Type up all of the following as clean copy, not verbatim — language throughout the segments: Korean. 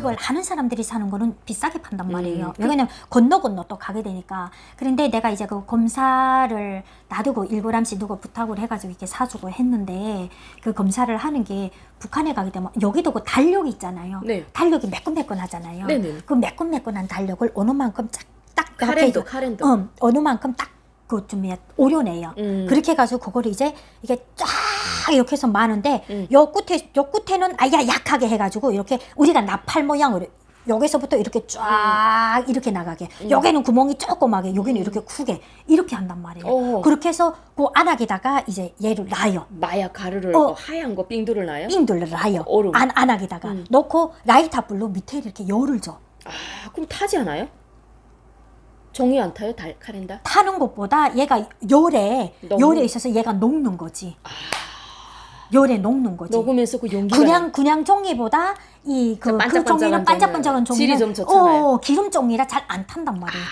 이걸 하는 사람들이 사는 거는 비싸게 판단 말이에요. 왜냐면 건너 또 가게 되니까. 그런데 내가 이제 그 검사를 놔두고 1g씩 누구 부탁을 해가지고 이렇게 사주고 했는데, 그 검사를 하는 게 북한에 가게 되면 여기도 그 달력이 있잖아요. 네. 달력이 매끈매끈하잖아요. 네네. 그 매끈매끈한 달력을 어느 만큼 딱 카렌더. 어느 만큼 딱 그 좀 오려내요. 그렇게 해가지고 그거를 이제 이게 쫙 이렇게 해서 마는데 요 끝에는 아야 약하게 해가지고 이렇게 우리가 나팔 모양으로 여기서부터 이렇게 쫙 이렇게 나가게, 여기는 구멍이 조그맣게, 여기는 이렇게 크게 이렇게 한단 말이에요. 그렇게 해서 그 안악에다가 이제 얘를 놔요. 마약 가루를 하얀 거 빙두를 놔요? 빙두를 놔요. 얼음. 안악에다가 놓고 라이터 불로 밑에 이렇게 열을 줘. 아, 그럼 타지 않아요? 종이 안 타요? 카렌다? 타는 것보다 얘가 열에 있어서 얘가 녹는 거지. 열에 녹는 거지. 녹으면서 그 용기가 그냥 종이보다 그 종이는 반짝반짝한 종이는 질이 좀 좋잖아요. 기름 종이라 잘 안 탄단 말이에요.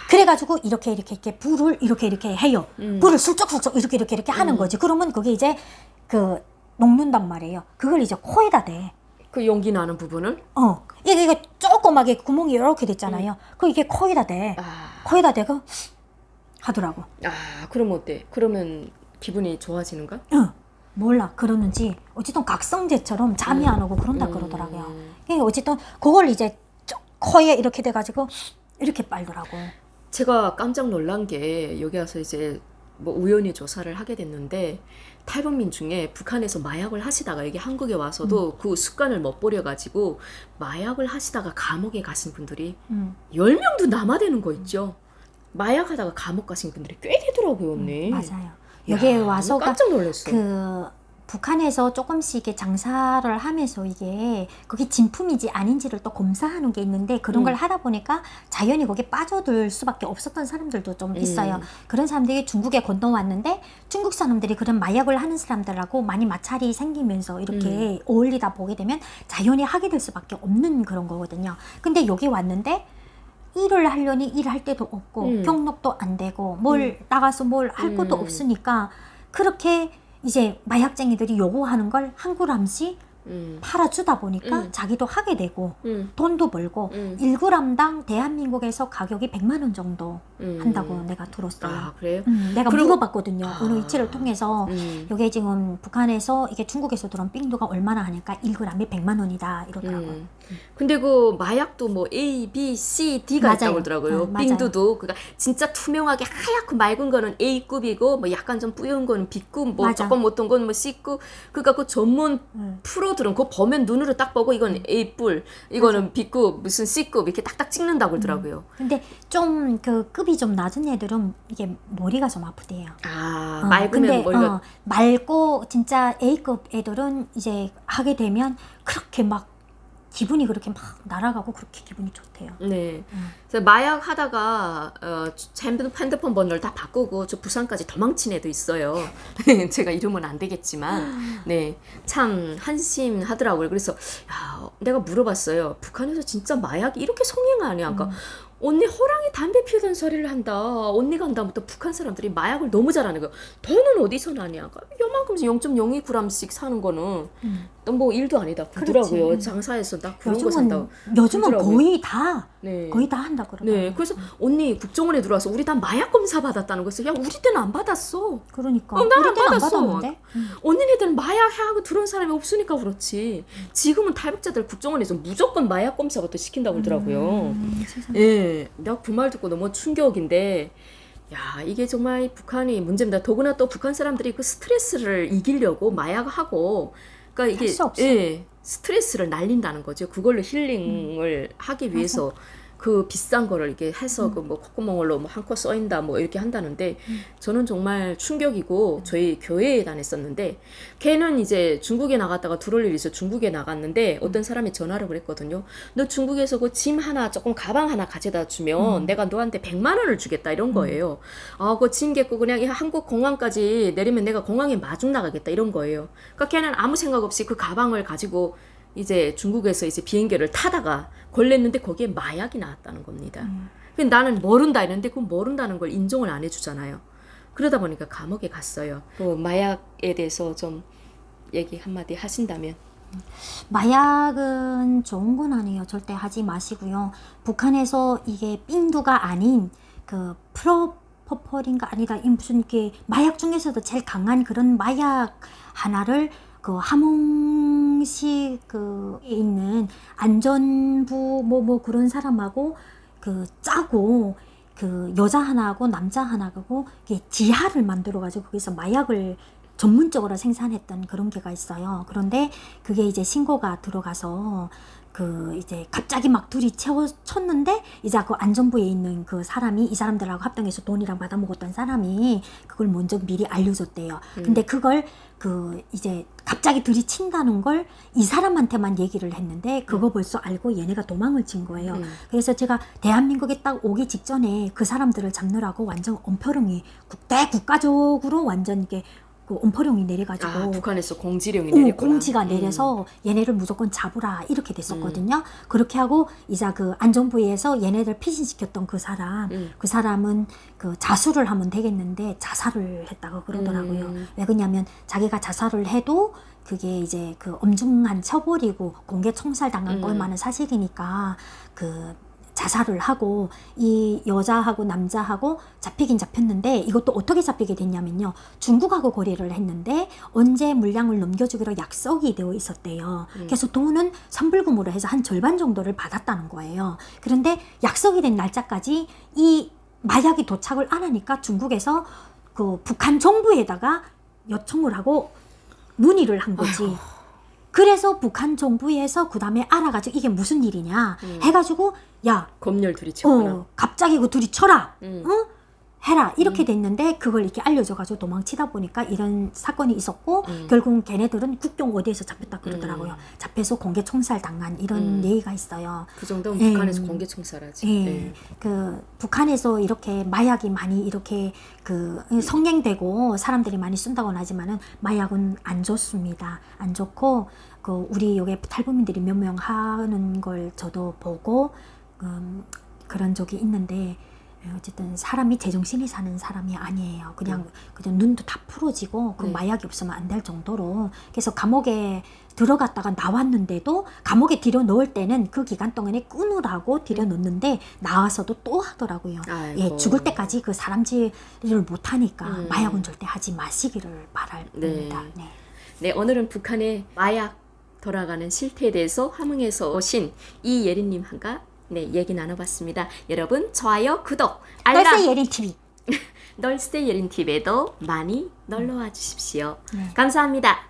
그래가지고 이렇게 불을 이렇게 해요. 불을 슬쩍슬쩍 이렇게 하는 거지. 그러면 그게 이제 그 녹는단 말이에요. 그걸 이제 코에다 대. 그 용기 나는 부분을? 이게 조그맣게 구멍이 이렇게 됐잖아요. 그 이게 코에다 대. 코에다 대고 하더라고. 그럼 어때? 그러면 기분이 좋아지는가? 몰라 그러는지 어쨌든 각성제처럼 잠이 안 오고 그런다 그러더라고요. 그러니까 어쨌든 그걸 이제 코에 이렇게 돼가지고 이렇게 빨더라고. 제가 깜짝 놀란 게 여기 와서 이제 뭐 우연히 조사를 하게 됐는데, 탈북민 중에 북한에서 마약을 하시다가 여기 한국에 와서도 그 습관을 못 버려가지고 마약을 하시다가 감옥에 가신 분들이 10명도 남아되는 거 있죠. 마약하다가 감옥 가신 분들이 꽤 되더라고요, 언니. 맞아요. 여기에 와서 깜짝 놀랐어. 그 북한에서 조금씩 이렇게 장사를 하면서 이게 그게 진품인지 아닌지를 또 검사하는 게 있는데, 그런 걸 하다 보니까 자연히 거기에 빠져들 수밖에 없었던 사람들도 좀 있어요. 그런 사람들이 중국에 건너왔는데 중국 사람들이 그런 마약을 하는 사람들하고 많이 마찰이 생기면서 이렇게 어울리다 보게 되면 자연히 하게 될 수밖에 없는 그런 거거든요. 근데 여기 왔는데 일을 하려니 일할 데도 없고 경력도 안 되고 뭘 나가서 뭘 할 것도 없으니까 그렇게 이제 마약쟁이들이 요구하는 걸 한 그램씩 팔아주다 보니까 자기도 하게 되고 돈도 벌고 1g당 대한민국에서 가격이 100만 원 정도 한다고 내가 들었어요. 그래요? 내가 물어봤거든요. 어느 위치를 통해서 이게 지금 북한에서 이게 중국에서 들어온 빙두가 얼마나 하니까 1g에 100만 원이다 이러더라고요. 근데 그 마약도 뭐 A, B, C, D가 있다고 그러더라고요. 빙두도 그러니까 진짜 투명하게 하얗고 맑은 거는 A급이고 뭐 약간 좀 뿌연 거는 B급, 뭐 조금 어떤 건 뭐 C급. 그러니까 그 전문 프로들은 그거 보면 눈으로 딱 보고 이건 A뿔, 이거는 B급, 무슨 C급 이렇게 딱딱 찍는다고 그러더라고요. 근데 좀 그 급이 좀 낮은 애들은 이게 머리가 좀 아프대요. 맑으면 근데 머리가 맑고 진짜 A급 애들은 이제 하게 되면 그렇게 막 기분이 그렇게 막 날아가고 그렇게 기분이 좋대요. 네. 그래서 마약 하다가 핸드폰 번호를 다 바꾸고 저 부산까지 도망친 애도 있어요. 제가 이러면 안 되겠지만, 네, 참 한심하더라고요. 그래서 내가 물어봤어요. 북한에서 진짜 마약이 이렇게 성행하냐? 그러니까 언니 호랑이 담배 피우던 소리를 한다. 언니가 한다부터 북한 사람들이 마약을 너무 잘하는 거야. 돈은 어디서 나냐? 요만큼 0.02g씩 사는 거는 뭐 일도 아니다 그러더라고요. 장사해서 나 그런 거 산다고. 요즘은 그러더라고요. 거의 다 네. 한다 그러더라고요. 네, 그래서 언니 국정원에 들어와서 우리 다 마약 검사 받았다는 거였어. 야, 우리 때는 안 받았어. 그러니까 나는 우리 때는 안 받았어. 받았는데. 언니네들은 마약하고 들어온 사람이 없으니까 그렇지. 지금은 탈북자들 국정원에서 무조건 마약 검사부터 시킨다고 그러더라고요. 예, 내가 그 말 듣고 너무 충격인데, 야, 이게 정말 북한이 문제입니다. 더구나 또 북한 사람들이 그 스트레스를 이기려고 마약하고, 그러니까 이게 스트레스를 날린다는 거죠. 그걸로 힐링을 하기 위해서 그 비싼 거를 이렇게 해서 그 뭐 콧구멍으로 뭐 한 코 쏘인다 뭐 이렇게 한다는데, 저는 정말 충격이고, 저희 교회에 다녔었는데 걔는 이제 중국에 나갔다가 들어올 일이 있어 중국에 나갔는데 어떤 사람이 전화를 그랬거든요. 너 중국에서 그 짐 하나 조금 가방 하나 가져다 주면 내가 너한테 100만 원을 주겠다 이런 거예요. 그 짐 갖고 그냥 한국 공항까지 내리면 내가 공항에 마중 나가겠다 이런 거예요. 그러니까 걔는 아무 생각 없이 그 가방을 가지고 이제 중국에서 이제 비행기를 타다가 걸렸는데 거기에 마약이 나왔다는 겁니다. 근데 나는 모른다 했는데 그 모른다는 걸 인정을 안 해주잖아요. 그러다 보니까 감옥에 갔어요. 그 마약에 대해서 좀 얘기 한마디 하신다면. 마약은 좋은 건 아니에요. 절대 하지 마시고요. 북한에서 이게 삥두가 아닌 그 프로포폴인가 아니다. 이 무슨 이게 마약 중에서도 제일 강한 그런 마약 하나를 그 함흥시 그 있는 안전부 뭐 그런 사람하고 그 짜고 그 여자 하나하고 남자 하나하고 이게 지하를 만들어 가지고 거기서 마약을 전문적으로 생산했던 그런 게가 있어요. 그런데 그게 이제 신고가 들어가서 그 이제 갑자기 막 둘이 쳤는데 이제 그 안전부에 있는 그 사람이 이 사람들하고 합동해서 돈이랑 받아먹었던 사람이 그걸 먼저 미리 알려줬대요. 근데 그걸 그 이제 갑자기 들이친다는 걸 이 사람한테만 얘기를 했는데 그거 벌써 알고 얘네가 도망을 친 거예요. 그래서 제가 대한민국에 딱 오기 직전에 그 사람들을 잡느라고 완전 엄포령이 국가적으로 완전 이게 그 엄포령이 내려가지고 북한에서 공지령이 내렸구나. 공지가 내려서 얘네를 무조건 잡으라 이렇게 됐었거든요. 그렇게 하고 이제 그 안전부에서 얘네들 피신시켰던 그 사람은 그 자수를 하면 되겠는데 자살을 했다고 그러더라고요. 왜 그러냐면 자기가 자살을 해도 그게 이제 그 엄중한 처벌이고 공개 총살당한 것만은 사실이니까 그 자살을 하고 이 여자하고 남자하고 잡히긴 잡혔는데 이것도 어떻게 잡히게 됐냐면요. 중국하고 거래를 했는데 언제 물량을 넘겨주기로 약속이 되어 있었대요. 그래서 돈은 선불금으로 해서 한 절반 정도를 받았다는 거예요. 그런데 약속이 된 날짜까지 이 마약이 도착을 안 하니까 중국에서 그 북한 정부에다가 요청을 하고 문의를 한 거지. 그래서 북한 정부에서 그 다음에 알아가지고 이게 무슨 일이냐 해가지고 야 검열 둘이 쳤구나. 갑자기 그 둘이 쳐라 해라 이렇게 됐는데 그걸 이렇게 알려줘가지고 도망치다 보니까 이런 사건이 있었고 결국 걔네들은 국경 어디에서 잡혔다 그러더라고요. 잡혀서 공개 총살 당한 이런 얘기가 있어요. 그 정도면 북한에서 공개 총살하지. 그 북한에서 이렇게 마약이 많이 이렇게 그 성행되고 사람들이 많이 쓴다고는 하지만은 마약은 안 좋습니다. 안 좋고 그 우리 여기 탈북민들이 몇 명 하는 걸 저도 보고 그런 적이 있는데 어쨌든 사람이 제정신이 사는 사람이 아니에요. 그냥 눈도 다 풀어지고 그 마약이 없으면 안 될 정도로. 그래서 감옥에 들어갔다가 나왔는데도 감옥에 들여 넣을 때는 그 기간 동안에 끊으라고 들여 넣는데 나와서도 또 하더라고요. 예, 죽을 때까지 그 사람질을 못 하니까 마약은 절대 하지 마시기를 바랍니다. 네, 오늘은 북한의 마약 돌아가는 실태에 대해서 함흥에서 오신 이예린님과 얘기 나눠봤습니다. 여러분 좋아요, 구독, 알람. 널세 예린TV. 널세 예린TV에도 많이 놀러와 주십시오. 감사합니다.